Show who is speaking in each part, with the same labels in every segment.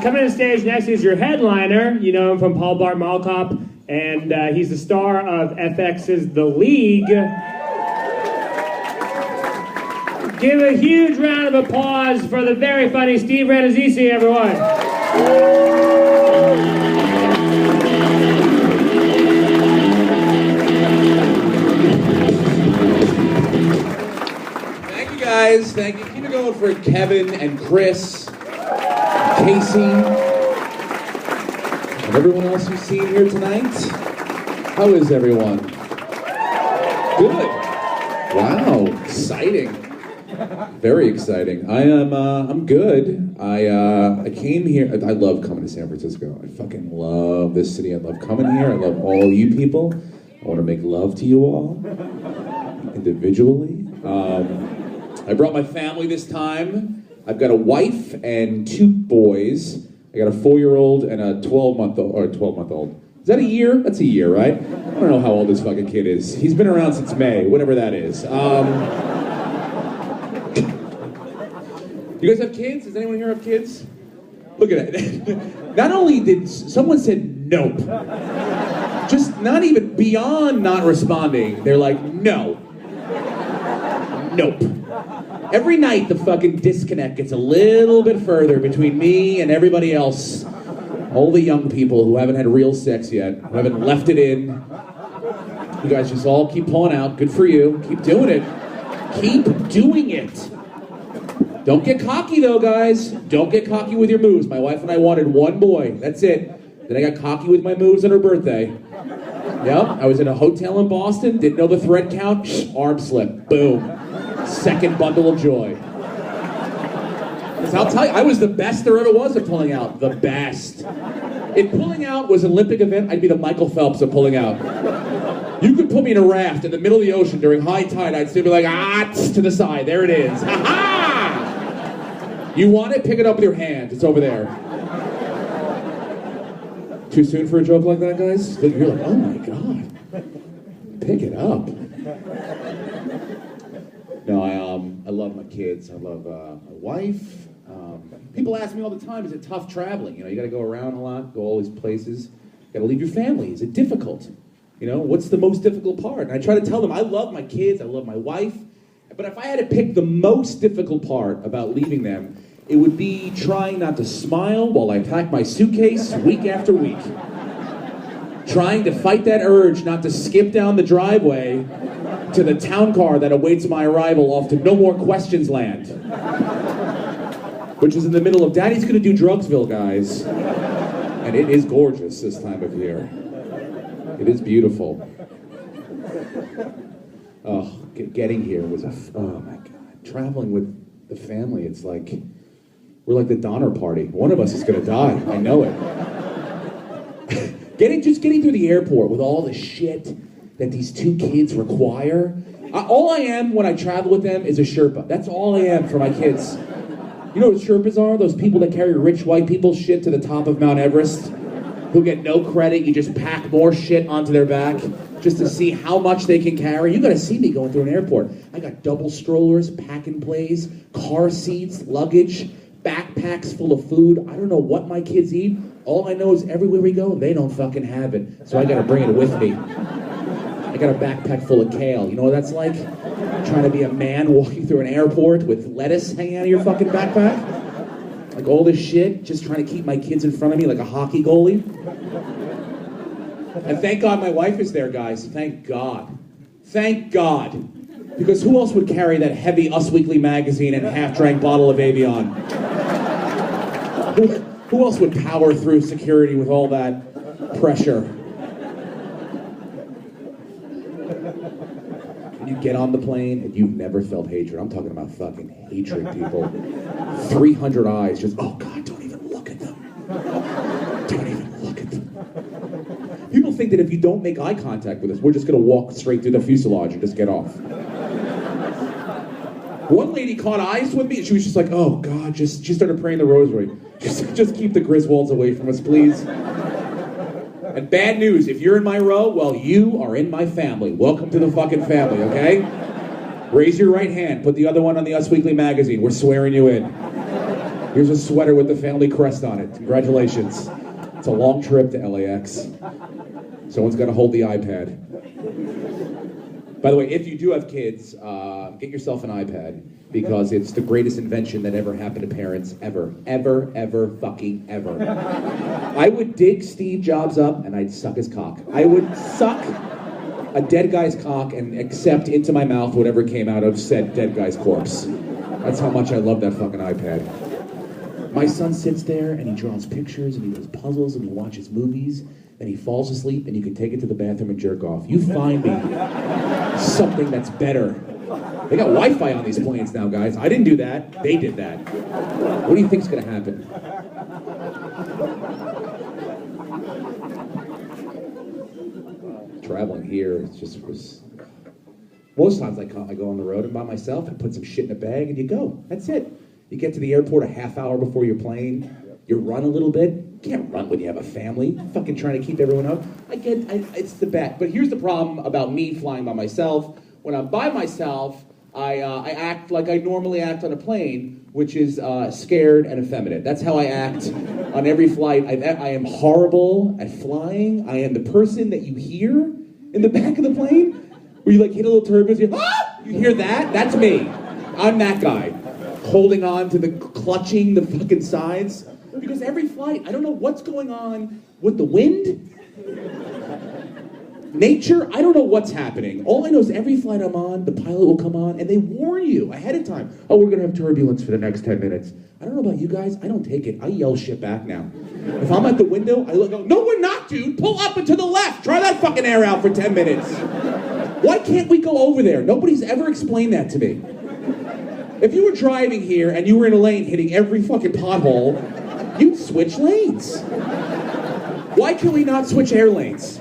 Speaker 1: coming to the stage next is your headliner. You know him from Paul Blart Mall Cop, and he's the star of FX's The League. Give a huge round of applause for the very funny Steve Rannazzisi, everyone.
Speaker 2: Thank you, guys. Thank you. Keep it going for Kevin and Chris, and Casey, and everyone else you've seen here tonight. How is everyone? Good. Wow, exciting. Very exciting. I'm good. I came here. I love coming to San Francisco. I fucking love this city. I love coming here. I love all you people. I want to make love to you all individually. I brought my family this time. I've got a wife and 2 boys. I got a 4-year-old and a 12-month-old. Is that a year? That's a year, right? I don't know how old this fucking kid is. He's been around since May, whatever that is. You guys have kids? Does anyone here have kids? Look at it. Not only did someone said nope, just not even beyond not responding, they're like, no. Nope. Every night the fucking disconnect gets a little bit further between me and everybody else. All the young people who haven't had real sex yet, who haven't left it in. You guys just all keep pulling out. Good for you. Keep doing it. Keep doing it. Don't get cocky though, guys. Don't get cocky with your moves. My wife and I wanted 1 boy. That's it. Then I got cocky with my moves on her birthday. Yep. I was in a hotel in Boston. Didn't know the thread count. Arm slip. Boom. Second bundle of joy. Because I'll tell you, I was the best there ever was at pulling out. The best. If pulling out was an Olympic event, I'd be the Michael Phelps of pulling out. You could put me in a raft in the middle of the ocean during high tide. I'd still be like, to the side. There it is. Ha-ha! You want it? Pick it up with your hands. It's over there. Too soon for a joke like that, guys? You're like, oh my God. Pick it up. No, I love my kids. I love my wife. People ask me all the time, is it tough traveling? You know, you got to go around a lot, go all these places. You got to leave your family. Is it difficult? You know, what's the most difficult part? And I try to tell them, I love my kids, I love my wife. But if I had to pick the most difficult part about leaving them, it would be trying not to smile while I pack my suitcase week after week. Trying to fight that urge not to skip down the driveway to the town car that awaits my arrival off to No More Questions Land. Which is in the middle of Daddy's Gonna Do Drugsville, guys. And it is gorgeous this time of year. It is beautiful. Oh, getting here was oh my God. Traveling with the family, it's like, we're like the Donner Party. One of us is gonna die, I know it. Getting through the airport with all the shit that these 2 kids require. All I am when I travel with them is a Sherpa. That's all I am for my kids. You know what Sherpas are? Those people that carry rich white people's shit to the top of Mount Everest, who get no credit. You just pack more shit onto their back just to see how much they can carry. You gotta see me going through an airport. I got double strollers, pack and plays, car seats, luggage, backpacks full of food. I don't know what my kids eat. All I know is everywhere we go, they don't fucking have it. So I gotta bring it with me. I got a backpack full of kale. You know what that's like? Trying to be a man walking through an airport with lettuce hanging out of your fucking backpack? Like all this shit, just trying to keep my kids in front of me like a hockey goalie. And thank God my wife is there, guys. Thank God. Thank God. Because who else would carry that heavy Us Weekly magazine and half-drank bottle of Avion? Who else would power through security with all that pressure? You get on the plane and you've never felt hatred. I'm talking about fucking hatred, people. 300 eyes just, oh God, don't even look at them. Don't even look at them. People think that if you don't make eye contact with us, we're just gonna walk straight through the fuselage and just get off. One lady caught eyes with me and she was just like, oh God, she started praying the rosary. Just keep the Griswolds away from us, please. And bad news, if you're in my row, well, you are in my family. Welcome to the fucking family, okay? Raise your right hand. Put the other one on the Us Weekly magazine. We're swearing you in. Here's a sweater with the family crest on it. Congratulations. It's a long trip to LAX. Someone's got to hold the iPad. By the way, if you do have kids, get yourself an iPad, because it's the greatest invention that ever happened to parents, ever. Ever, ever, fucking ever. I would dig Steve Jobs up and I'd suck his cock. I would suck a dead guy's cock and accept into my mouth whatever came out of said dead guy's corpse. That's how much I love that fucking iPad. My son sits there and he draws pictures and he does puzzles and he watches movies and he falls asleep and you can take it to the bathroom and jerk off. You find me something that's better. They got Wi-Fi on these planes now, guys. I didn't do that. They did that. What do you think's gonna happen? Traveling here, it's just was. Most times I go on the road and by myself, I put some shit in a bag and you go. That's it. You get to the airport a half hour before your plane. You run a little bit. You can't run when you have a family. Fucking trying to keep everyone up. It's the bet. But here's the problem about me flying by myself. When I'm by myself, I act like I normally act on a plane, which is scared and effeminate. That's how I act on every flight. I am horrible at flying. I am the person that you hear in the back of the plane, where you like hit a little turbulence, you hear that? That's me. I'm that guy, holding on to clutching the fucking sides. Because every flight, I don't know what's going on with the wind, nature, I don't know what's happening. All I know is every flight I'm on, the pilot will come on and they warn you ahead of time. Oh, we're gonna have turbulence for the next 10 minutes. I don't know about you guys, I don't take it. I yell shit back now. If I'm at the window, I go, no we're not, dude, pull up and to the left. Try that fucking air out for 10 minutes. Why can't we go over there? Nobody's ever explained that to me. If you were driving here and you were in a lane hitting every fucking pothole, you'd switch lanes. Why can we not switch air lanes?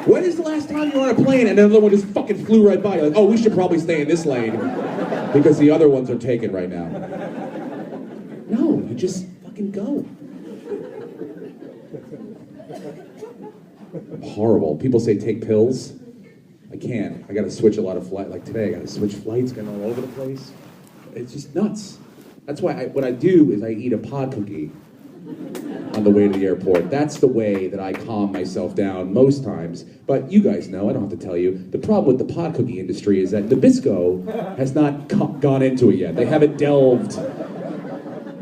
Speaker 2: When is the last time you were on a plane and another one just fucking flew right by? You're like, oh, we should probably stay in this lane because the other ones are taken right now. No, you just fucking go. Horrible. People say take pills. I can't. I gotta switch a lot of flights. Like today, I gotta switch flights, going all over the place. It's just nuts. That's why what I do is I eat a pod cookie on the way to the airport. That's the way that I calm myself down most times. But you guys know, I don't have to tell you, the problem with the pod cookie industry is that Nabisco has not gone into it yet. They haven't delved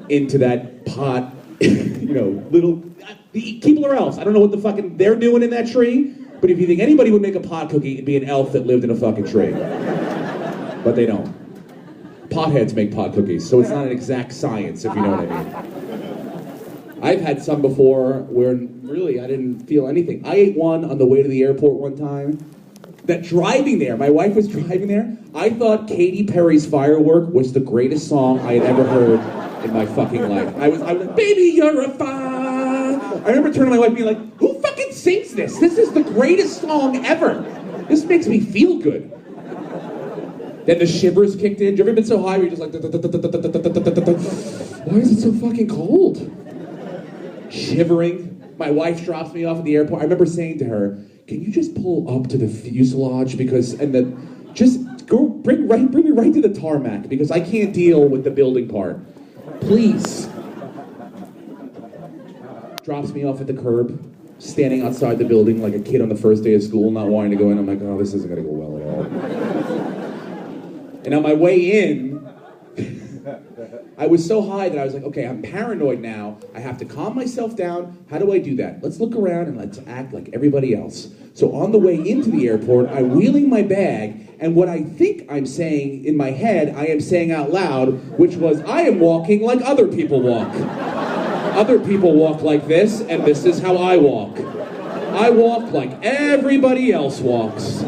Speaker 2: into that pot, little, people are elves. I don't know what the fucking they're doing in that tree, but if you think anybody would make a pod cookie, it'd be an elf that lived in a fucking tree. But they don't. Potheads make pot cookies, so it's not an exact science, if you know what I mean. I've had some before where really I didn't feel anything. I ate one on the way to the airport one time. That driving there, my wife was driving there, I thought Katy Perry's Firework was the greatest song I had ever heard in my fucking life. I was like, baby, you're a fire. I remember turning to my wife and being like, who fucking sings this? This is the greatest song ever. This makes me feel good. Then the shivers kicked in. Have you ever been so high where you're just like, why is it so fucking cold? Shivering. My wife drops me off at the airport. I remember saying to her, can you just pull up to the fuselage just bring me right to the tarmac because I can't deal with the building part. Please. Drops me off at the curb, standing outside the building like a kid on the first day of school, not wanting to go in. I'm like, oh, this isn't gonna go well at all. And on my way in, I was so high that I was like, okay, I'm paranoid now. I have to calm myself down. How do I do that? Let's look around and let's act like everybody else. So on the way into the airport, I'm wheeling my bag, and what I think I'm saying in my head, I am saying out loud, which was, I am walking like other people walk. Other people walk like this, and this is how I walk. I walk like everybody else walks.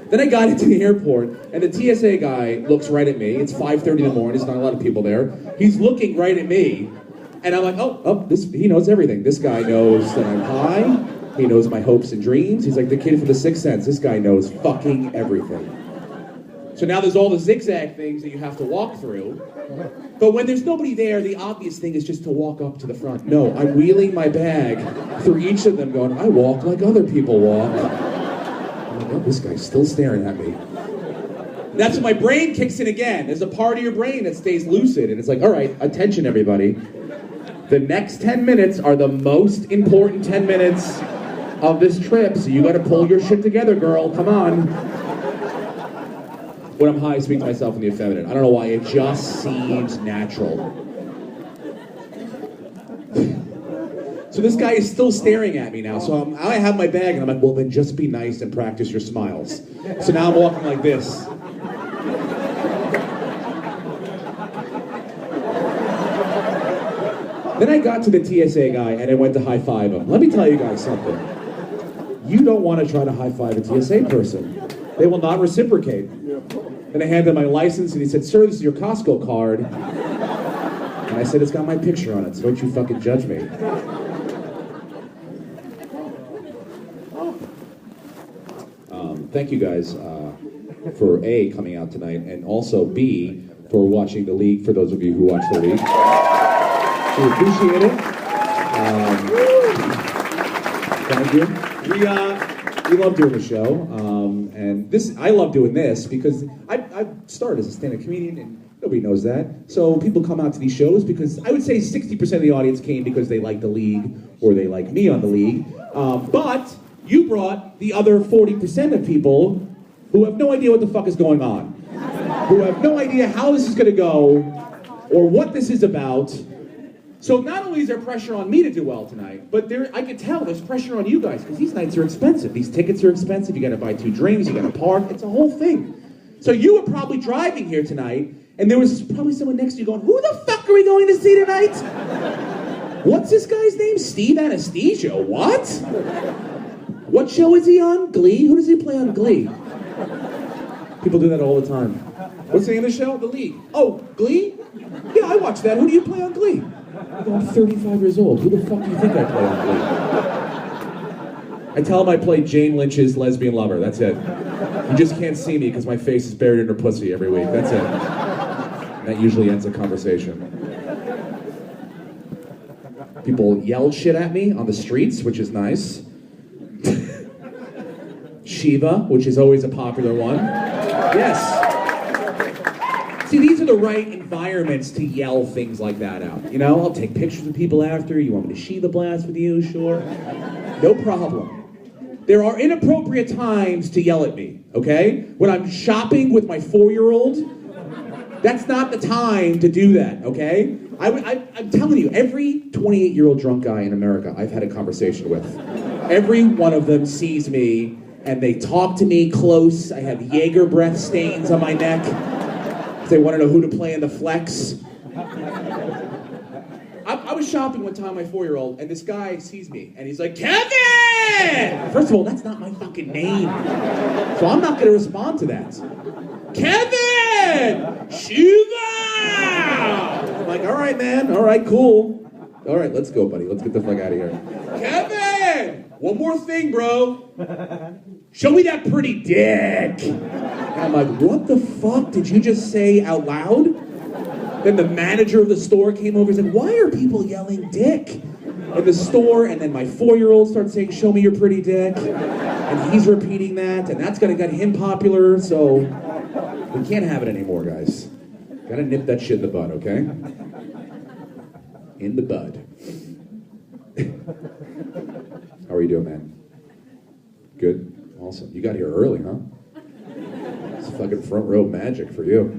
Speaker 2: Then I got into the airport, and the TSA guy looks right at me. It's 5:30 in the morning. There's not a lot of people there. He's looking right at me, and I'm like, he knows everything. This guy knows that I'm high. He knows my hopes and dreams. He's like the kid from The Sixth Sense. This guy knows fucking everything. So now there's all the zigzag things that you have to walk through. But when there's nobody there, the obvious thing is just to walk up to the front. No, I'm wheeling my bag through each of them going, I walk like other people walk. Oh, this guy's still staring at me. That's when my brain kicks in again. There's a part of your brain that stays lucid, and it's like, all right, attention everybody. The next 10 minutes are the most important 10 minutes of this trip, so you gotta pull your shit together, girl. Come on. When I'm high, I speak to myself in the feminine. I don't know why, it just seems natural. So this guy is still staring at me now, so I have my bag, and I'm like, well, then just be nice and practice your smiles. So now I'm walking like this. Then I got to the TSA guy, and I went to high-five him. Let me tell you guys something. You don't want to try to high-five a TSA person. They will not reciprocate. Then I handed him my license, and he said, sir, this is your Costco card. And I said, it's got my picture on it, so don't you fucking judge me. Thank you guys for A, coming out tonight, and also B, for watching the league, for those of you who watch the league. We appreciate it. Thank you. We love doing the show, and I love doing this because I started as a stand-up comedian, and nobody knows that. So people come out to these shows because I would say 60% of the audience came because they like the league or they like me on the league. But you brought the other 40% of people who have no idea what the fuck is going on, who have no idea how this is going to go or what this is about. So not only is there pressure on me to do well tonight, but I can tell there's pressure on you guys because these nights are expensive. These tickets are expensive. You got to buy 2 drinks. You got to park. It's a whole thing. So you were probably driving here tonight, and there was probably someone next to you going, "Who the fuck are we going to see tonight? What's this guy's name? Steve Anesthesia? What? What show is he on? Glee? Who does he play on Glee?" People do that all the time. What's the name of the show? The League. Oh, Glee? Yeah, I watch that. Who do you play on Glee? I go, I'm 35 years old. Who the fuck do you think I play on Glee? I tell him I play Jane Lynch's lesbian lover. That's it. You just can't see me because my face is buried in her pussy every week. That's it. And that usually ends a conversation. People yell shit at me on the streets, which is nice. Shiva, which is always a popular one. Yes. See, these are the right environments to yell things like that out. You know, I'll take pictures of people after. You want me to Shiva blast with you? Sure. No problem. There are inappropriate times to yell at me, okay? When I'm shopping with my 4-year-old, that's not the time to do that, okay? I'm telling you, every 28-year-old drunk guy in America I've had a conversation with, every one of them sees me and they talk to me close. I have Jaeger breath stains on my neck. They want to know who to play in the flex. I was shopping one time, my 4-year-old, and this guy sees me, and he's like, Kevin! First of all, that's not my fucking name. So I'm not going to respond to that. Kevin! Shiva! I'm like, all right, man. All right, cool. All right, let's go, buddy. Let's get the fuck out of here. Kevin! One more thing, bro. Show me that pretty dick. And I'm like, what the fuck did you just say out loud? Then the manager of the store came over and said, why are people yelling dick in the store? And then my 4-year-old starts saying, show me your pretty dick. And he's repeating that, and that's gonna get him popular, so we can't have it anymore, guys. Gotta nip that shit in the bud, okay? In the bud. How are you doing, man? Good? Awesome. You got here early, huh? It's fucking front row magic for you.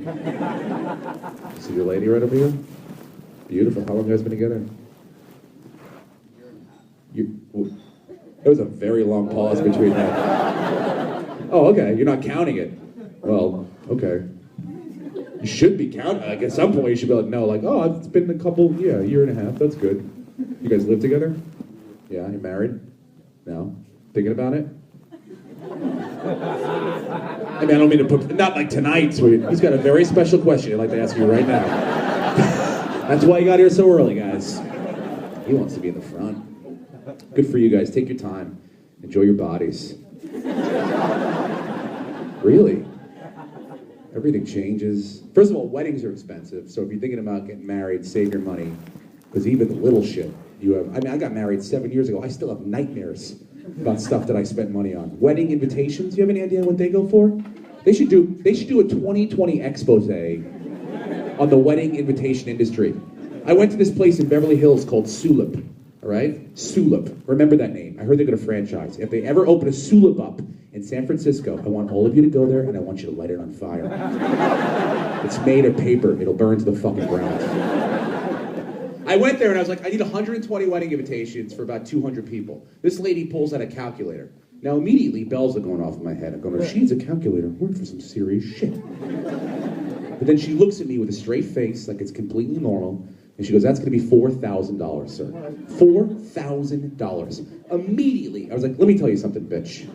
Speaker 2: See your lady right over here? Beautiful. How long have you guys been together? There was a very long pause between that. Oh, okay. You're not counting it. Well, okay. You should be counting. Like at some point you should be like, no, like, oh, it's been a year and a half. That's good. You guys live together? Yeah, you're married? No? Thinking about it? I mean, I don't mean to put, not like tonight, sweet. He's got a very special question I'd like to ask you right now. That's why you got here so early, guys. He wants to be in the front. Good for you guys. Take your time. Enjoy your bodies. Really? Everything changes. First of all, weddings are expensive, so if you're thinking about getting married, save your money. Because even the little shit you have, I mean, I got married 7 years ago. I still have nightmares about stuff that I spent money on. Wedding invitations, you have any idea what they go for? They should do a 2020 expose on the wedding invitation industry. I went to this place in Beverly Hills called Sulip. All right? Sulip. Remember that name. I heard they're going to franchise. If they ever open a Sulip up in San Francisco, I want all of you to go there and I want you to light it on fire. It's made of paper. It'll burn to the fucking ground. I went there and I was like, I need 120 wedding invitations for about 200 people. This lady pulls out a calculator. Now immediately bells are going off in my head. I'm going, if she needs a calculator, we're in for some serious shit. But then she looks at me with a straight face like it's completely normal. And she goes, that's going to be $4,000, sir. $4,000. Immediately, I was like, let me tell you something, bitch.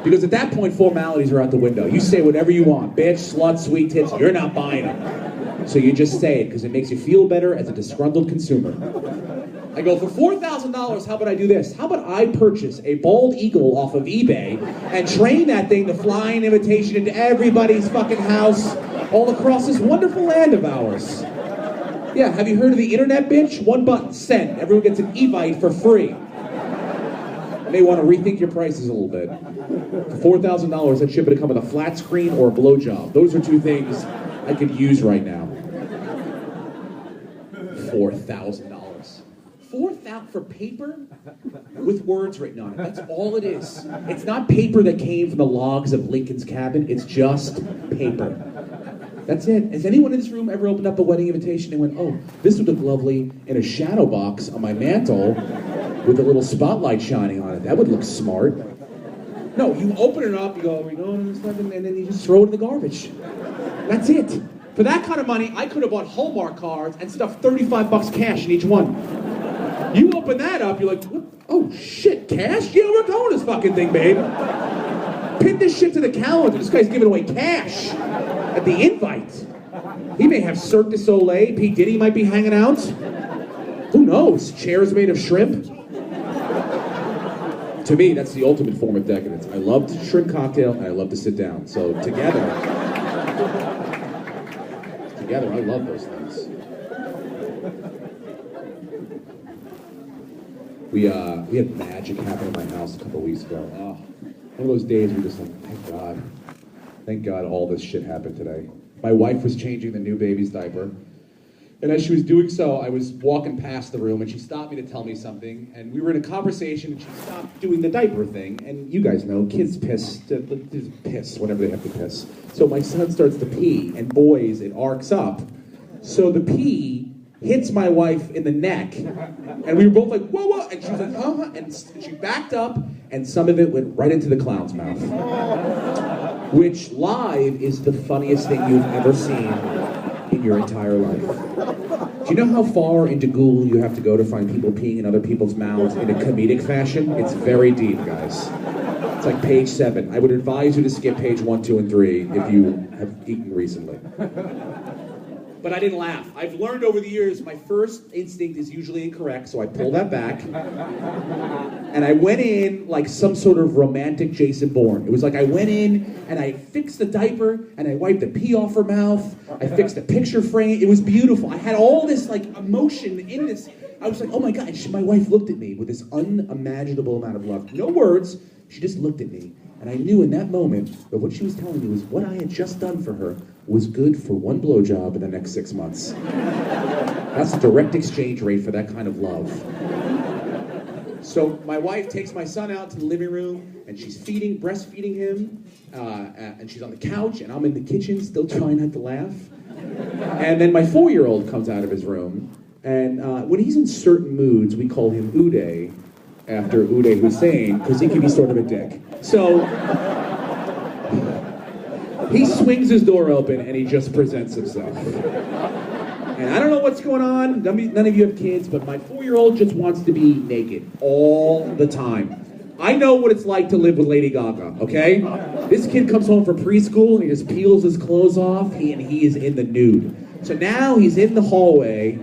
Speaker 2: Because at that point, formalities are out the window. You say whatever you want. Bitch, slut, sweet tits, you're not buying them. So you just say it because it makes you feel better as a disgruntled consumer. I go, for $4,000, how about I do this? How about I purchase a bald eagle off of eBay and train that thing to fly an invitation into everybody's fucking house all across this wonderful land of ours? Yeah, have you heard of the internet, bitch? One button, send. Everyone gets an Evite for free. You may want to rethink your prices a little bit. For $4,000, that shit would come with a flat screen or a blowjob. Those are two things I could use right now. $4,000. $4,000 for paper with words written on it. That's all it is. It's not paper that came from the logs of Lincoln's cabin. It's just paper. That's it. Has anyone in this room ever opened up a wedding invitation and went, oh, this would look lovely in a shadow box on my mantle with a little spotlight shining on it. That would look smart. No, you open it up, you go, are we going to this and then you just throw it in the garbage. That's it. For that kind of money, I could have bought Hallmark cards and stuffed $35 cash in each one. You open that up, you're like, what? Oh shit, cash? Yeah, we're going this fucking thing, babe. Pin this shit to the calendar. This guy's giving away cash at the invite. He may have Cirque du Soleil. P. Diddy might be hanging out. Who knows? Chairs made of shrimp. To me, that's the ultimate form of decadence. I love to drink cocktail and I love to sit down. So together, I love those things. We had magic happen in my house a couple weeks ago. Oh, one of those days we just like, thank God all this shit happened today. My wife was changing the new baby's diaper. And as she was doing so, I was walking past the room and she stopped me to tell me something. And we were in a conversation and she stopped doing the diaper thing. And you guys know, kids piss whenever they have to piss. So my son starts to pee and boys, it arcs up. So the pee hits my wife in the neck. And we were both like, whoa, whoa. And she was like, uh-huh. And she backed up and some of it went right into the clown's mouth. Which live is the funniest thing you've ever seen in your entire life. Do you know how far into Google you have to go to find people peeing in other people's mouths in a comedic fashion? It's very deep, guys. It's like page 7. I would advise you to skip page 1, 2, and 3 if you have eaten recently. But I didn't laugh. I've learned over the years my first instinct is usually incorrect, so I pull that back. And I went in like some sort of romantic Jason Bourne. It was like I went in and I fixed the diaper and I wiped the pee off her mouth. I fixed the picture frame. It was beautiful. I had all this like emotion in this. I was like, oh my God. And my wife looked at me with this unimaginable amount of love. No words. She just looked at me. And I knew in that moment that what she was telling me was what I had just done for her was good for one blowjob in the next 6 months. That's a direct exchange rate for that kind of love. So my wife takes my son out to the living room, and she's breastfeeding him, and she's on the couch, and I'm in the kitchen still trying not to laugh. And then my 4-year-old comes out of his room, and when he's in certain moods, we call him Uday, after Uday Hussein, because he can be sort of a dick. So he swings his door open and he just presents himself. And I don't know what's going on. None of you have kids, but my 4-year-old just wants to be naked all the time. I know what it's like to live with Lady Gaga, okay? This kid comes home from preschool and he just peels his clothes off and he is in the nude. So now he's in the hallway,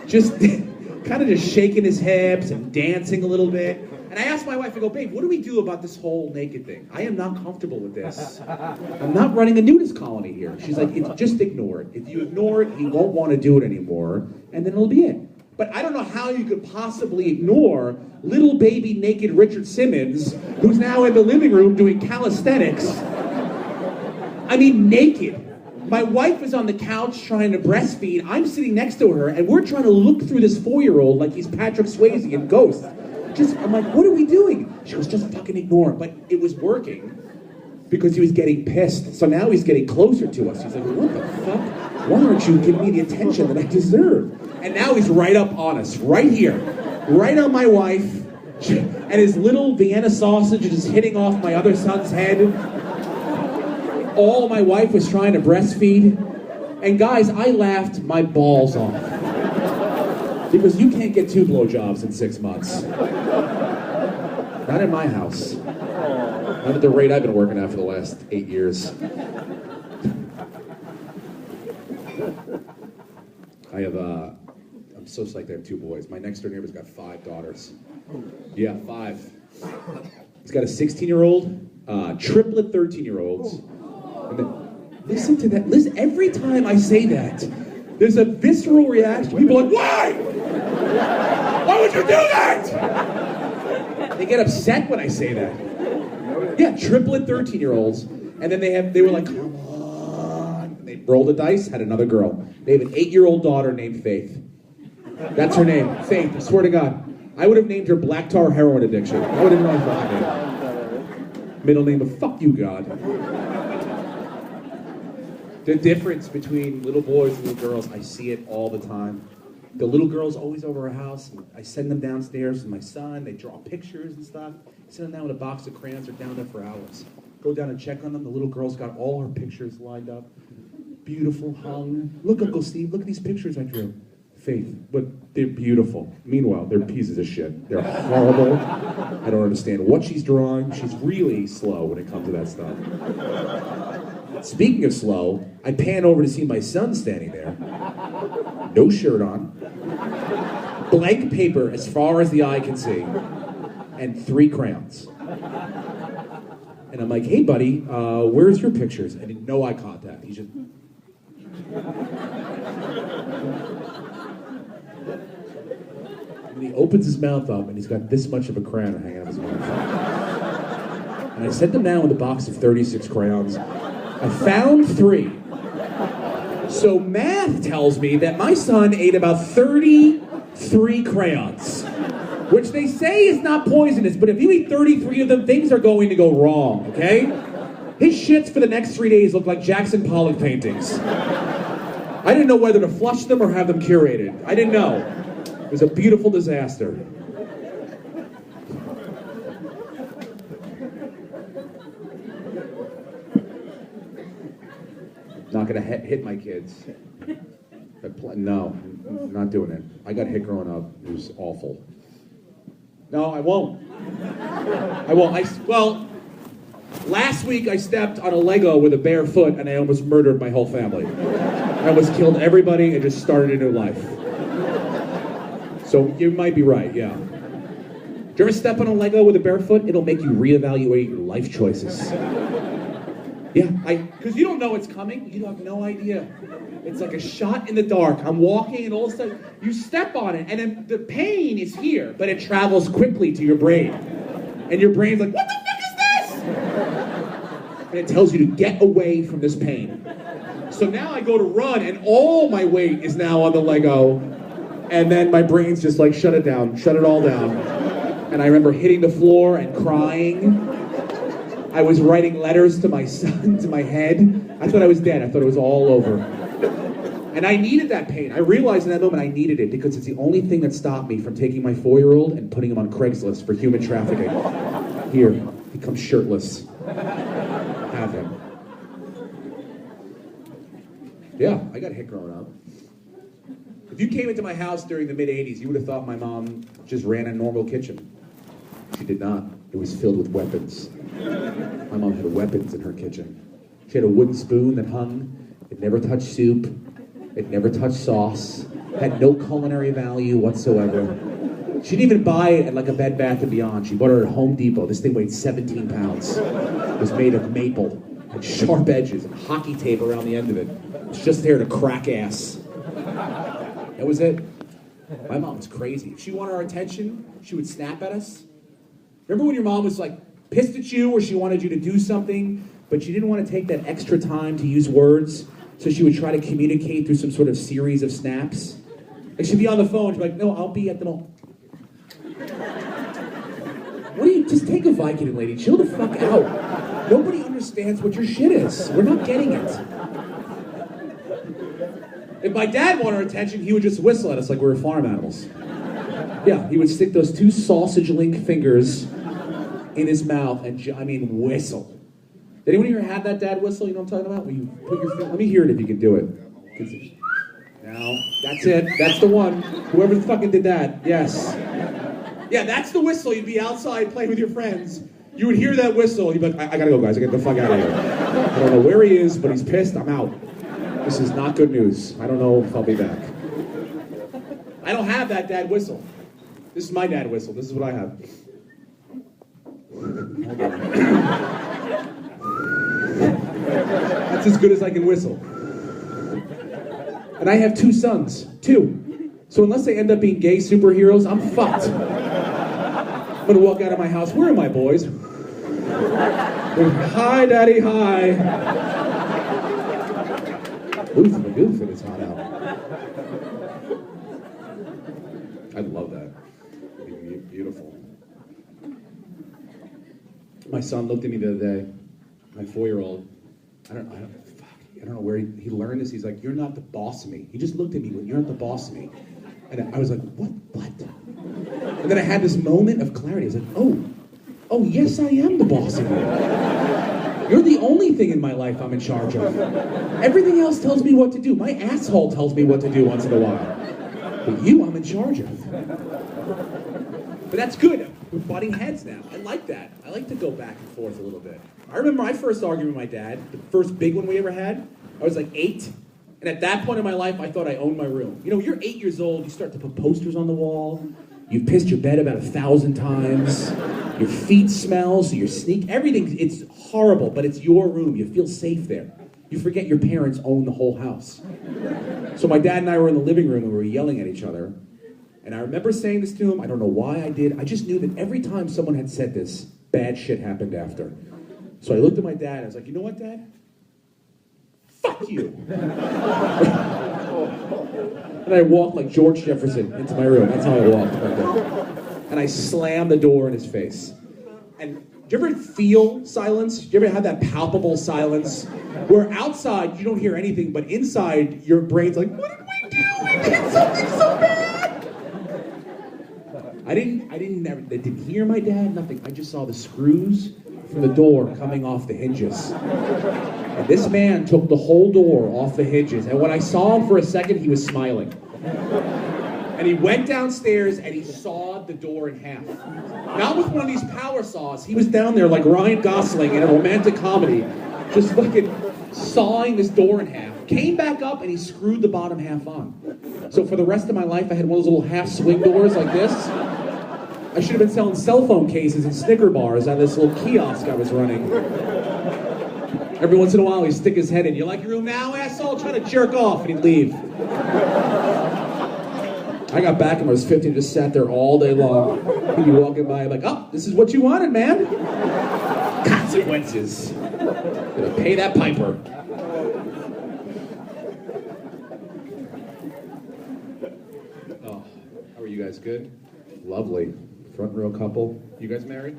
Speaker 2: just kind of just shaking his hips and dancing a little bit. And I asked my wife, I go, babe, what do we do about this whole naked thing? I am not comfortable with this. I'm not running a nudist colony here. She's like, just ignore it. If you ignore it, he won't want to do it anymore, and then it'll be it. But I don't know how you could possibly ignore little baby naked Richard Simmons, who's now in the living room doing calisthenics I mean, naked. My wife is on the couch trying to breastfeed. I'm sitting next to her, and we're trying to look through this 4-year-old like he's Patrick Swayze in Ghost. I'm like, what are we doing? She goes, just fucking ignore him. But it was working because he was getting pissed. So now he's getting closer to us. He's like, what the fuck? Why aren't you giving me the attention that I deserve? And now he's right up on us, right here, right on my wife. And his little Vienna sausage is hitting off my other son's head. All my wife was trying to breastfeed. And guys, I laughed my balls off. Because you can't get 2 blowjobs in 6 months. Not in my house. Not at the rate I've been working at for the last 8 years. I'm so psyched I have 2 boys. My next door neighbor's got 5 daughters. Yeah, 5. He's got a 16-year-old, triplet 13-year-olds. And then, listen to that. Listen, every time I say that, there's a visceral reaction. People are like, why? Why would you do that? They get upset when I say that. Yeah, triplet 13-year-olds. And then they were like, come on. And they rolled the dice, had another girl. They have an 8-year-old daughter named Faith. That's her name, Faith, I swear to God. I would have named her Black Tar Heroin Addiction. I would have known her name. Middle name of fuck you, God. The difference between little boys and little girls, I see it all the time. The little girl's always over our house, and I send them downstairs with my son, they draw pictures and stuff. Send them down with a box of crayons, they're down there for hours. Go down and check on them, the little girl's got all her pictures lined up. Beautiful, hung. Look, Uncle Steve, look at these pictures I drew. Faith, but they're beautiful. Meanwhile, they're pieces of shit. They're horrible. I don't understand what she's drawing. She's really slow when it comes to that stuff. Speaking of slow, I pan over to see my son standing there. No shirt on. Blank paper as far as the eye can see. And 3 crayons. And I'm like, hey buddy, where's your pictures? And no eye contact. He's just... And he opens his mouth up and he's got this much of a crayon hanging out of his mouth. And I set them down with a box of 36 crayons. I found 3. So math tells me that my son ate about 33 crayons, which they say is not poisonous, but if you eat 33 of them, things are going to go wrong, okay? His shits for the next 3 days look like Jackson Pollock paintings. I didn't know whether to flush them or have them curated. I didn't know. It was a beautiful disaster. Not gonna hit my kids. No, not doing it. I got hit growing up. It was awful. No, I won't. I won't. Well, last week I stepped on a Lego with a bare foot and I almost murdered my whole family. I almost killed everybody and just started a new life. So you might be right, yeah. Do you ever step on a Lego with a bare foot? It'll make you reevaluate your life choices. Yeah, because you don't know it's coming. You have no idea. It's like a shot in the dark. I'm walking and all of a sudden you step on it and then the pain is here, but it travels quickly to your brain. And your brain's like, what the fuck is this? And it tells you to get away from this pain. So now I go to run and all my weight is now on the Lego. And then my brain's just like, shut it down, shut it all down. And I remember hitting the floor and crying. I was writing letters to my son, to my head. I thought I was dead. I thought it was all over. And I needed that pain. I realized in that moment I needed it because it's the only thing that stopped me from taking my 4-year-old and putting him on Craigslist for human trafficking. Here, he comes shirtless. Have him. Yeah, I got hit growing up. If you came into my house during the mid-'80s, you would have thought my mom just ran a normal kitchen. She did not. It was filled with weapons. My mom had weapons in her kitchen. She had a wooden spoon that hung. It never touched soup. It never touched sauce. Had no culinary value whatsoever. She didn't even buy it at like a Bed Bath & Beyond. She bought it at Home Depot. This thing weighed 17 pounds. It was made of maple. Had sharp edges and hockey tape around the end of it. It was just there to crack ass. That was it. My mom was crazy. If she wanted our attention, she would snap at us. Remember when your mom was like pissed at you or she wanted you to do something? but she didn't want to take that extra time to use words, so she would try to communicate through some sort of series of snaps. Like she'd be on the phone, she'd be like, no, I'll be at the mall. What do you, just take a Vicodin, lady, chill the fuck out. Nobody understands what your shit is. We're not getting it. If my dad wanted our attention, he would just whistle at us like we were farm animals. Yeah, he would stick those 2 sausage link fingers in his mouth and, whistle. Did anyone here have that dad whistle? You know what I'm talking about? Where you put your let me hear it if you can do it. Now, that's it. That's the one. Whoever fucking did that. Yes. Yeah, that's the whistle. You'd be outside playing with your friends. You would hear that whistle. You'd be like, I gotta go, guys. I gotta get the fuck out of here. I don't know where he is, but he's pissed. I'm out. This is not good news. I don't know if I'll be back. I don't have that dad whistle. This is my dad whistle. This is what I have. That's as good as I can whistle. And I have 2 sons. 2. So unless they end up being gay superheroes, I'm fucked. I'm gonna walk out of my house. Where are my boys? Hi, Daddy, hi. Oof, it's hot out. I love that. Beautiful. My son looked at me the other day, my 4-year-old. I don't know where he learned this. He's like, you're not the boss of me. He just looked at me when you're not the boss of me. And I was like, what? And then I had this moment of clarity. I was like, oh, yes, I am the boss of you. You're the only thing in my life I'm in charge of. Everything else tells me what to do. My asshole tells me what to do once in a while. But you, I'm in charge of. But that's good. We're butting heads now. I like that. I like to go back and forth a little bit. I remember my first argument with my dad, the first big one we ever had. I was like 8. And at that point in my life, I thought I owned my room. You know, you're 8 years old, you start to put posters on the wall. You've pissed your bed about 1,000 times. Your feet smell, so you're everything, it's horrible, but it's your room. You feel safe there. You forget your parents own the whole house. So my dad and I were in the living room and we were yelling at each other. And I remember saying this to him. I don't know why I did. I just knew that every time someone had said this, bad shit happened after. So I looked at my dad and I was like, you know what, Dad? Fuck you. And I walked like George Jefferson into my room. That's how I walked. And I slammed the door in his face. And do you ever feel silence? Do you ever have that palpable silence where outside you don't hear anything, but inside your brain's like, what did we do? We did something so bad. I didn't hear my dad, nothing. I just saw the screws from the door coming off the hinges. And this man took the whole door off the hinges. And when I saw him for a second, he was smiling. And he went downstairs and he sawed the door in half. Not with one of these power saws. He was down there like Ryan Gosling in a romantic comedy, just fucking sawing this door in half. Came back up and he screwed the bottom half on. So for the rest of my life, I had one of those little half swing doors like this. I should have been selling cell phone cases and Snicker bars out of this little kiosk I was running. Every once in a while, he'd stick his head in. You like your room now, asshole? Try to jerk off, and he'd leave. I got back when I was 15 and just sat there all day long. He'd be walking by, like, oh, this is what you wanted, man. Consequences. Gonna pay that piper. Oh, how are you guys? Good? Lovely. Front row couple. You guys married?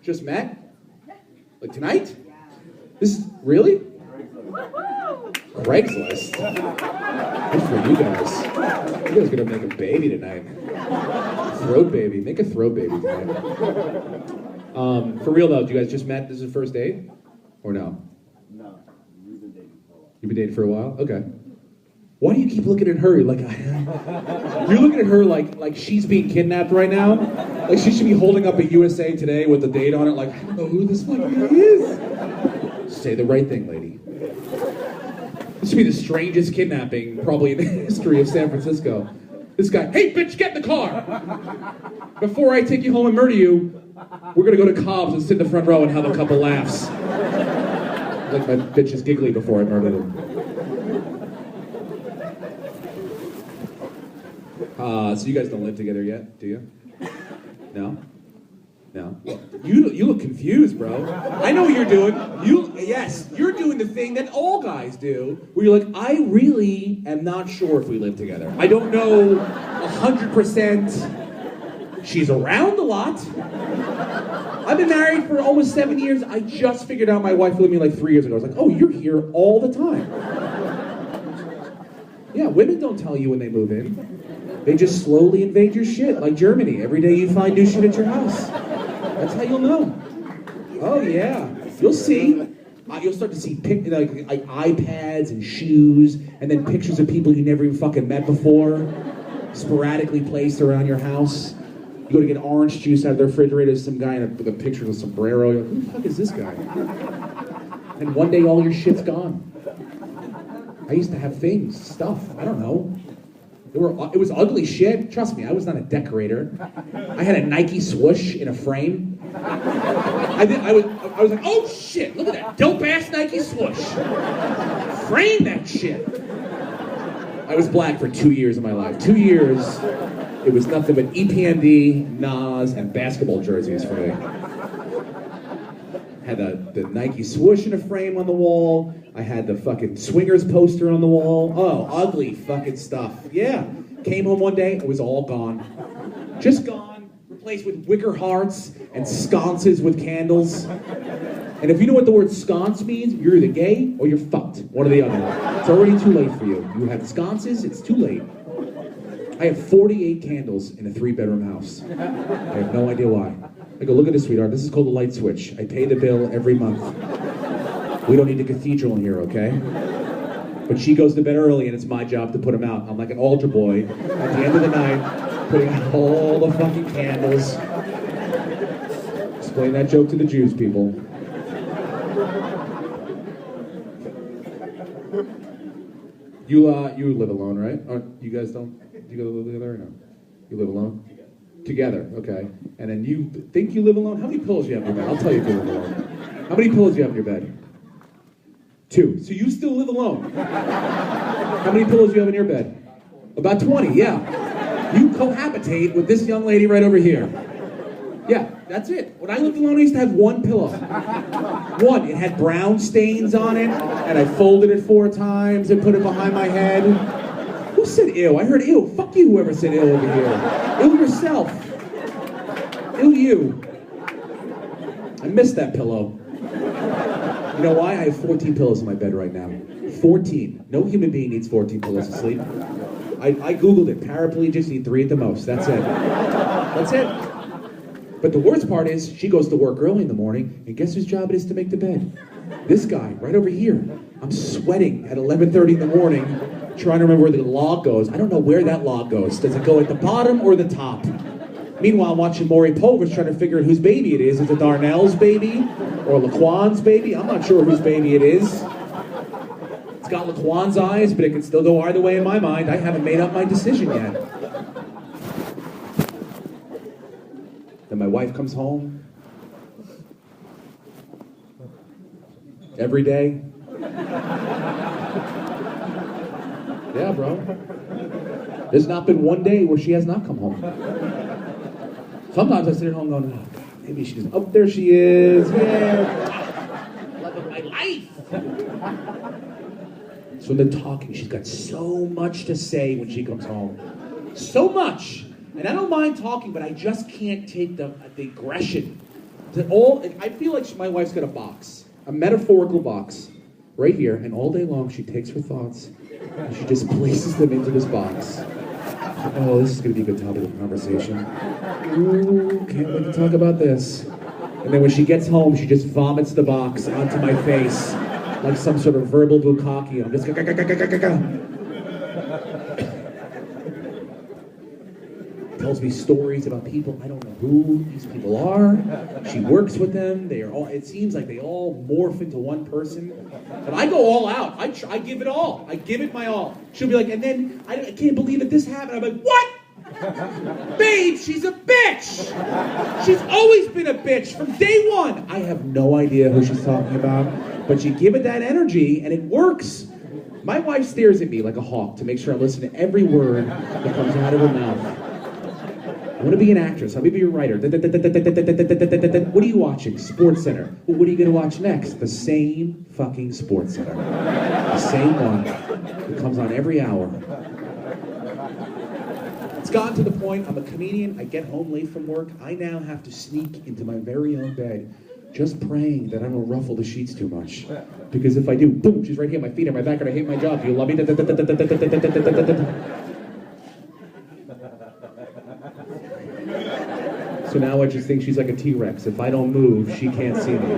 Speaker 2: Just met? Like tonight? This is, really? Craigslist. Good for you guys. You guys are gonna make a baby tonight. Throat baby. Make a throat baby tonight. For real though, do you guys just met? This is the first date? Or no?
Speaker 3: No, we've been dating for a while.
Speaker 2: You've been dating for a while? Okay. Why do you keep looking at her like you're looking at her like she's being kidnapped right now? Like she should be holding up a USA Today with the date on it, like, I don't know who this fucking guy is. Say the right thing, lady. This should be the strangest kidnapping probably in the history of San Francisco. This guy, hey bitch, get in the car! Before I take you home and murder you, we're gonna go to Cobb's and sit in the front row and have a couple laughs. Like my bitch is giggly before I murder them. So you guys don't live together yet, do you? No? No. You look confused, bro. I know what you're doing. You're doing the thing that all guys do, where you're like, I really am not sure if we live together. I don't know 100%. She's around a lot. I've been married for almost 7 years. I just figured out my wife lived with me like 3 years ago. I was like, oh, you're here all the time. Yeah, women don't tell you when they move in. They just slowly invade your shit, like Germany. Every day you find new shit at your house. That's how you'll know. Oh yeah, you'll see. You'll start to see like iPads and shoes, and then pictures of people you never even fucking met before, sporadically placed around your house. You go to get orange juice out of the refrigerator, there's some guy with a picture of a sombrero. You're like, who the fuck is this guy? And one day all your shit's gone. I used to have things, stuff, I don't know. It was ugly shit. Trust me, I was not a decorator. I had a Nike swoosh in a frame. I was like, oh shit, look at that dope ass Nike swoosh. Frame that shit. I was black for 2 years of my life. 2 years, it was nothing but EPMD, Nas, and basketball jerseys for me. Had the Nike swoosh in a frame on the wall. I had the fucking Swingers poster on the wall. Oh, ugly fucking stuff. Yeah. Came home one day, it was all gone. Just gone. Replaced with wicker hearts and sconces with candles. And if you know what the word sconce means, you're either gay or you're fucked. One or the other. It's already too late for you. You have sconces, it's too late. I have 48 candles in a 3-bedroom house. I have no idea why. I go, look at this, sweetheart. This is called a light switch. I pay the bill every month. We don't need a cathedral in here, okay? But she goes to bed early, and it's my job to put them out. I'm like an altar boy at the end of the night, putting out all the fucking candles. Explain that joke to the Jews, people. You live alone, right? You guys don't? Do you guys live together or no? You live alone? Together, okay. And then you think you live alone? How many pillows do you have in your bed? I'll tell you if you live alone. How many pillows do you have in your bed? 2. So you still live alone. How many pillows do you have in your bed? About 20, yeah. You cohabitate with this young lady right over here. Yeah, that's it. When I lived alone, I used to have 1 pillow. 1. It had brown stains on it, and I folded it 4 times and put it behind my head. Who said ew? I heard ew. Fuck you, whoever said ew over here. Ew yourself. Ew you. I miss that pillow. You know why? I have 14 pillows in my bed right now. 14. No human being needs 14 pillows to sleep. I Googled it. Paraplegics need 3 at the most. That's it. That's it. But the worst part is, she goes to work early in the morning, and guess whose job it is to make the bed? This guy, right over here. I'm sweating at 11:30 in the morning, trying to remember where the log goes. I don't know where that log goes. Does it go at the bottom or the top? Meanwhile, I'm watching Maury Povich trying to figure out whose baby it is. Is it Darnell's baby or Laquan's baby? I'm not sure whose baby it is. It's got Laquan's eyes, but it can still go either way in my mind. I haven't made up my decision yet. Then my wife comes home. Every day. Yeah, bro. There's not been one day where she has not come home. Sometimes I sit at home going, oh, God, maybe she just, oh, there she is. Yeah. Love of my life. So when they're talking, she's got so much to say when she comes home. So much. And I don't mind talking, but I just can't take the aggression. I feel like my wife's got a box, a metaphorical box, right here, and all day long she takes her thoughts and she just places them into this box. Oh, this is going to be a good topic of conversation. Ooh, can't wait to talk about this. And then when she gets home, she just vomits the box onto my face like some sort of verbal bukkake. I'm just tells me stories about people. I don't know who these people are. She works with them. They are all. It seems like they all morph into one person. But I go all out. I give it all. I give it my all. She'll be like, and then I can't believe that this happened. I'm like, what? Babe, she's a bitch. She's always been a bitch from day one. I have no idea who she's talking about, but you give it that energy and it works. My wife stares at me like a hawk to make sure I listen to every word that comes out of her mouth. want to be an actress. I want to be a writer. What are you watching? Sports Center. Well, what are you going to watch next? The same fucking Sports Center. The same one. It comes on every hour. It's gotten to the point, I'm a comedian, I get home late from work, I now have to sneak into my very own bed, just praying that I don't ruffle the sheets too much. Because if I do, boom, she's right here, my feet are my back, and I hate my job. Do you love me? So now I just think she's like a T-Rex. If I don't move, she can't see me.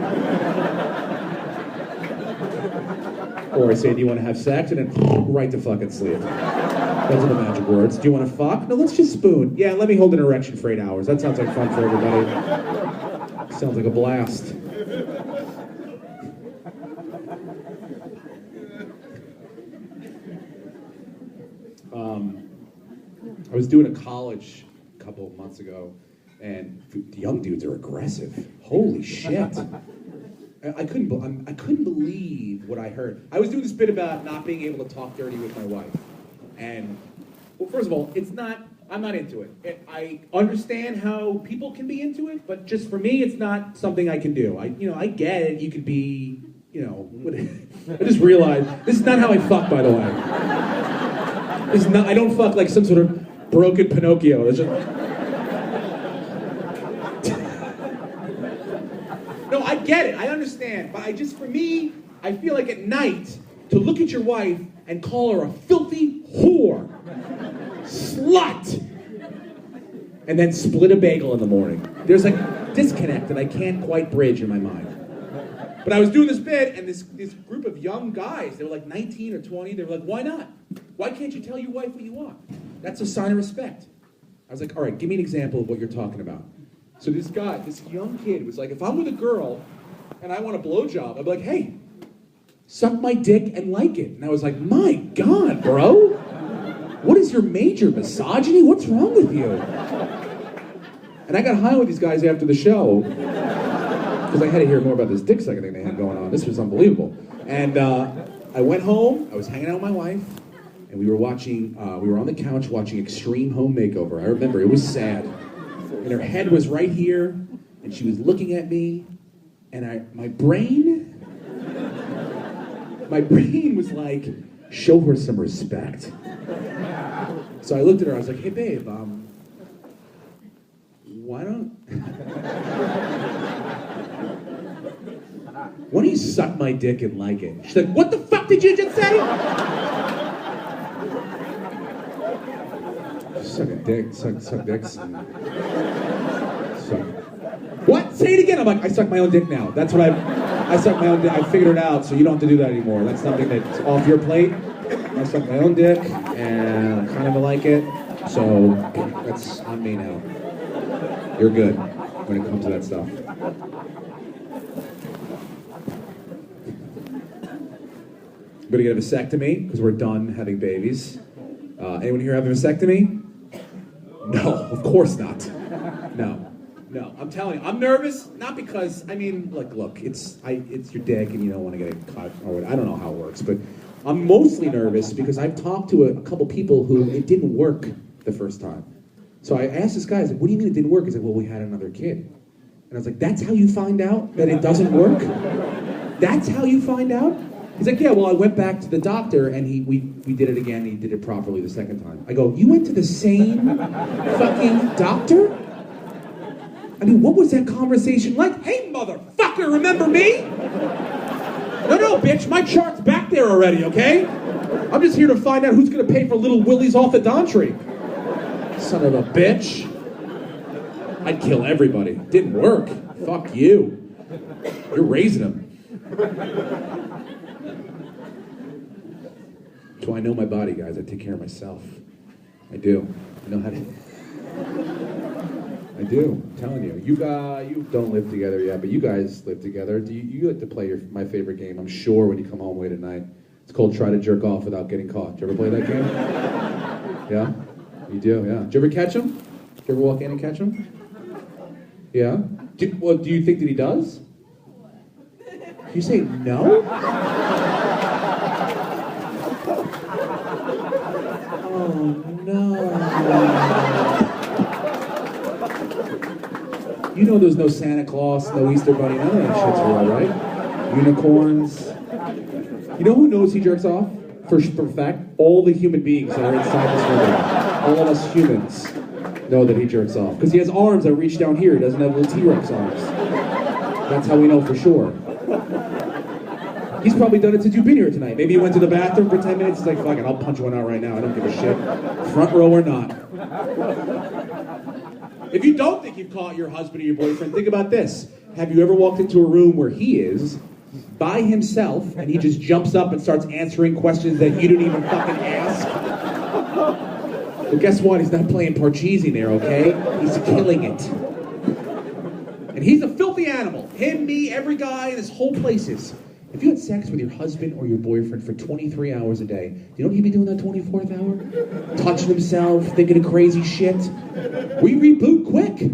Speaker 2: Or I say, do you want to have sex? And then right to fucking sleep. Those are the magic words. Do you want to fuck? No, let's just spoon. Yeah, let me hold an erection for 8 hours. That sounds like fun for everybody. Sounds like a blast. I was doing a college a couple of months ago, and the young dudes are aggressive. Holy shit. I couldn't believe what I heard. I was doing this bit about not being able to talk dirty with my wife. And, well, first of all, I'm not into it. I understand how people can be into it, but just for me, it's not something I can do. I get it. You could be, I just realized, this is not how I fuck, by the way. I don't fuck like some sort of broken Pinocchio. It's just... No, I get it. I understand. But for me, I feel like at night, to look at your wife and call her a filthy whore, slut, and then split a bagel in the morning. There's a disconnect that I can't quite bridge in my mind. But I was doing this bit, and this group of young guys, they were like 19 or 20, they were like, why not? Why can't you tell your wife what you want? That's a sign of respect. I was like, all right, give me an example of what you're talking about. So this young kid was like, if I'm with a girl and I want a blowjob, I'd be like, hey, suck my dick and like it. And I was like, my God, bro. What is your major misogyny? What's wrong with you? And I got high with these guys after the show because I had to hear more about this dick sucking thing they had going on. This was unbelievable. And I went home, I was hanging out with my wife, and we were on the couch watching Extreme Home Makeover. I remember, it was sad. And her head was right here, and she was looking at me, and my brain was like, show her some respect. So I looked at her, I was like, hey babe, why don't you suck my dick and like it? She's like, what the fuck did you just say? Suck a dick, suck dicks. Suck. What? Say it again. I'm like, I suck my own dick now. That's what I suck my own dick. I figured it out, so you don't have to do that anymore. That's something that's off your plate. I suck my own dick, and I kind of like it, so that's on me now. You're good when it comes to that stuff. I'm gonna get a vasectomy, because we're done having babies. Anyone here have a vasectomy? No, of course not. No, I'm telling you, I'm nervous, not because, look, it's your dick and you don't want to get it cut, or I don't know how it works, but I'm mostly nervous because I've talked to a couple people who it didn't work the first time. So I asked this guy, I was like, what do you mean it didn't work? He's like, well, we had another kid. And I was like, that's how you find out that it doesn't work? That's how you find out? He's like, yeah, well, I went back to the doctor, and we did it again, and he did it properly the second time. I go, you went to the same fucking doctor? I mean, what was that conversation like? Hey, motherfucker, remember me? No, bitch, my chart's back there already, okay? I'm just here to find out who's gonna pay for little Willie's orthodontics. Son of a bitch. I'd kill everybody. Didn't work. Fuck you. You're raising them. So I know my body, guys. I take care of myself. I do. I know how to... I do. I'm telling you. You don't live together yet, but you guys live together. Do you like to play my favorite game, I'm sure, when you come home late at night? It's called Try to Jerk Off Without Getting Caught. Do you ever play that game? Yeah? You do, yeah. Did you ever catch him? Did you ever walk in and catch him? Yeah? Do you think that he does? You say no? Oh, no. know there's no Santa Claus, no Easter Bunny, none of that shit's real, right? Unicorns. You know who knows he jerks off? For a fact, all the human beings that are inside this room, all of us humans, know that he jerks off. Because he has arms that reach down here. He doesn't have little T-Rex arms. That's how we know for sure. He's probably done it since you've been here tonight. Maybe he went to the bathroom for 10 minutes. He's like, fuck it, I'll punch one out right now. I don't give a shit. Front row or not. If you don't think you've caught your husband or your boyfriend, think about this. Have you ever walked into a room where he is by himself and he just jumps up and starts answering questions that you didn't even fucking ask? Well, guess what? He's not playing Parcheesi there, okay? He's killing it. And he's a filthy animal. Him, me, every guy in this whole place is. If you had sex with your husband or your boyfriend for 23 hours a day, you know what he'd be doing that 24th hour? Touching himself, thinking of crazy shit. We reboot quick.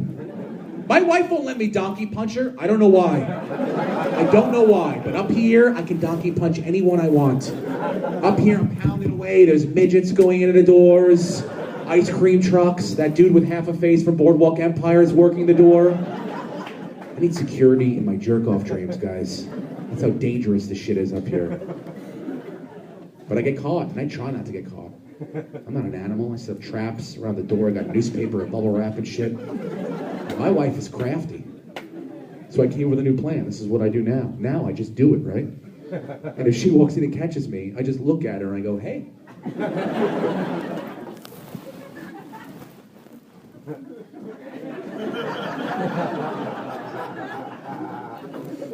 Speaker 2: My wife won't let me donkey punch her. I don't know why. I don't know why. But up here, I can donkey punch anyone I want. Up here, I'm pounding away. There's midgets going into the doors. Ice cream trucks. That dude with half a face from Boardwalk Empire is working the door. I need security in my jerk-off dreams, guys. That's how dangerous this shit is up here. But I get caught, and I try not to get caught. I'm not an animal. I set up traps around the door. I got newspaper and bubble wrap and shit. My wife is crafty. So I came with a new plan. This is what I do now. Now I just do it, right? And if she walks in and catches me, I just look at her and I go, hey.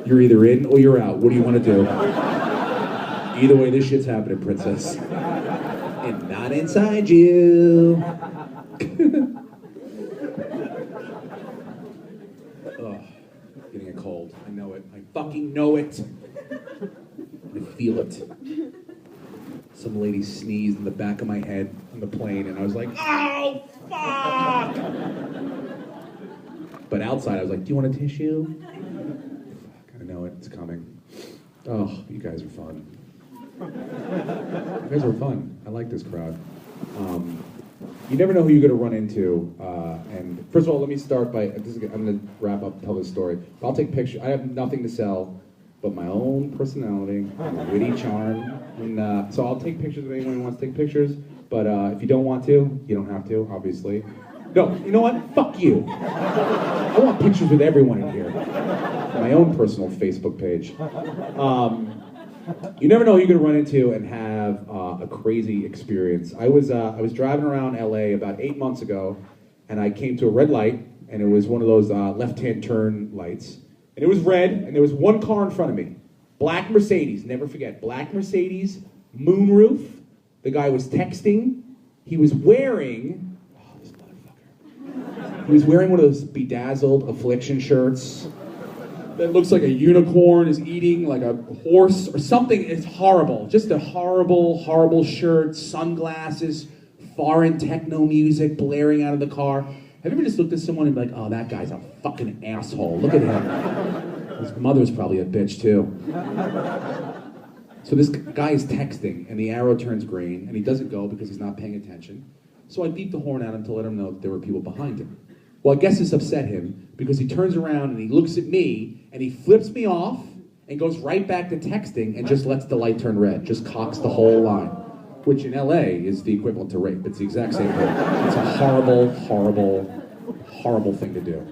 Speaker 2: You're either in or you're out. What do you want to do? Either way, this shit's happening, princess. And not inside you. Ugh, getting a cold. I know it. I fucking know it. I feel it. Some lady sneezed in the back of my head on the plane, and I was like, oh, fuck! But outside, I was like, do you want a tissue? I know it, it's coming. Oh, you guys are fun. You guys are fun. I like this crowd. You never know who you're going to run into. And first of all, let me start by, I'm going to wrap up, tell this story. I'll take pictures. I have nothing to sell but my own personality, my witty charm. And so I'll take pictures of anyone who wants to take pictures. But if you don't want to, you don't have to, obviously. No, you know what? Fuck you. I want pictures with everyone in here. My own personal Facebook page. You never know who you're going to run into and have a crazy experience. I was driving around LA about 8 months ago, and I came to a red light, and it was one of those left-hand turn lights. And it was red, and there was one car in front of me. Black Mercedes, never forget. Black Mercedes, moonroof. The guy was texting. He was wearing... He was wearing one of those bedazzled affliction shirts that looks like a unicorn is eating like a horse or something. It's horrible. Just a horrible, horrible shirt, sunglasses, foreign techno music blaring out of the car. Have you ever just looked at someone and be like, oh, that guy's a fucking asshole. Look at him. His mother's probably a bitch, too. So this guy is texting, and the arrow turns green, and he doesn't go because he's not paying attention. So I beat the horn at him to let him know that there were people behind him. Well, I guess this upset him because he turns around and he looks at me and he flips me off and goes right back to texting and just lets the light turn red, just cocks the whole line, which in LA is the equivalent to rape. It's the exact same thing. It's a horrible, horrible, horrible thing to do.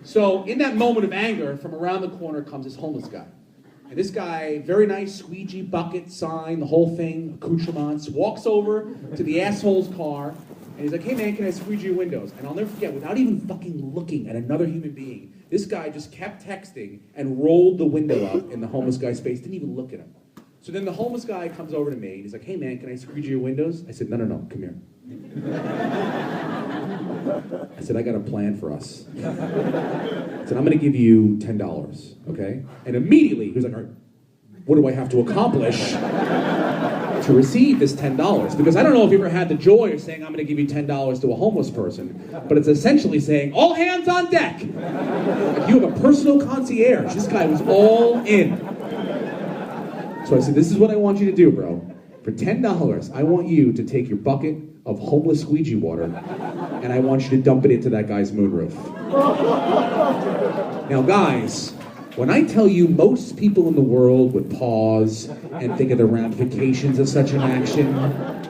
Speaker 2: So in that moment of anger, from around the corner comes this homeless guy. And this guy, very nice squeegee bucket sign, the whole thing, accoutrements, walks over to the asshole's car. And he's like, hey man, can I squeegee your windows? And I'll never forget, without even fucking looking at another human being, this guy just kept texting and rolled the window up in the homeless guy's face, didn't even look at him. So then the homeless guy comes over to me, and he's like, hey man, can I squeegee your windows? I said, no, come here. I said, I got a plan for us. I said, I'm gonna give you $10, okay? And immediately, he was like, all right, what do I have to accomplish to receive this $10? Because I don't know if you ever had the joy of saying, I'm going to give you $10 to a homeless person, but it's essentially saying, all hands on deck. Like you have a personal concierge. This guy was all in. So I said, this is what I want you to do, bro. For $10, I want you to take your bucket of homeless squeegee water and I want you to dump it into that guy's moonroof. Now, guys, when I tell you most people in the world would pause and think of the ramifications of such an action,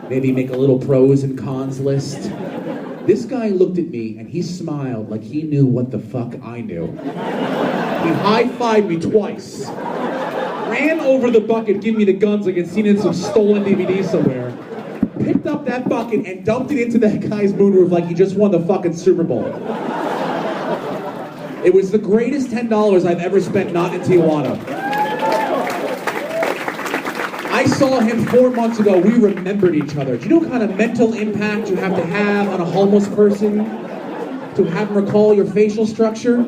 Speaker 2: maybe make a little pros and cons list, this guy looked at me and he smiled like he knew what the fuck I knew. He high-fived me twice, ran over the bucket, giving me the guns like I'd seen in some stolen DVD somewhere, picked up that bucket and dumped it into that guy's moonroof like he just won the fucking Super Bowl. It was the greatest $10 I've ever spent not in Tijuana. I saw him 4 months ago. We remembered each other. Do you know what kind of mental impact you have to have on a homeless person to have him recall your facial structure?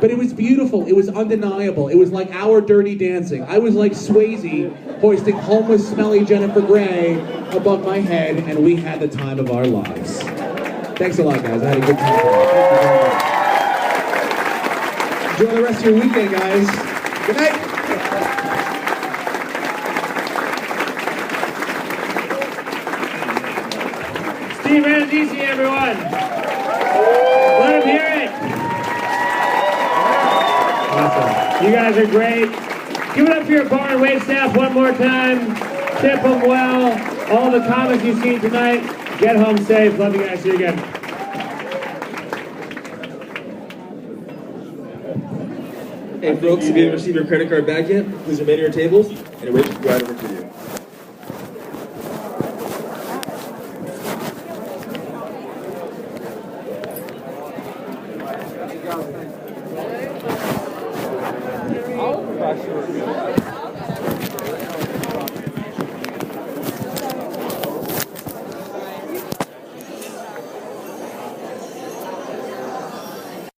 Speaker 2: But it was beautiful. It was undeniable. It was like our Dirty Dancing. I was like Swayze hoisting homeless, smelly Jennifer Grey above my head, and we had the time of our lives. Thanks a lot, guys. I had a good time. Thank you very much. Enjoy the rest of your weekend, guys. Good night.
Speaker 1: Steve Rannazzisi, everyone. Let him hear it. Awesome. You guys are great. Give it up for your bar and wait staff one more time. Tip them well. All the comics you've seen tonight. Get home safe. Love you guys. See you again.
Speaker 4: Hey folks, if you haven't received your credit card back yet, please remain at your tables and wait to go right over to you.
Speaker 5: Oh,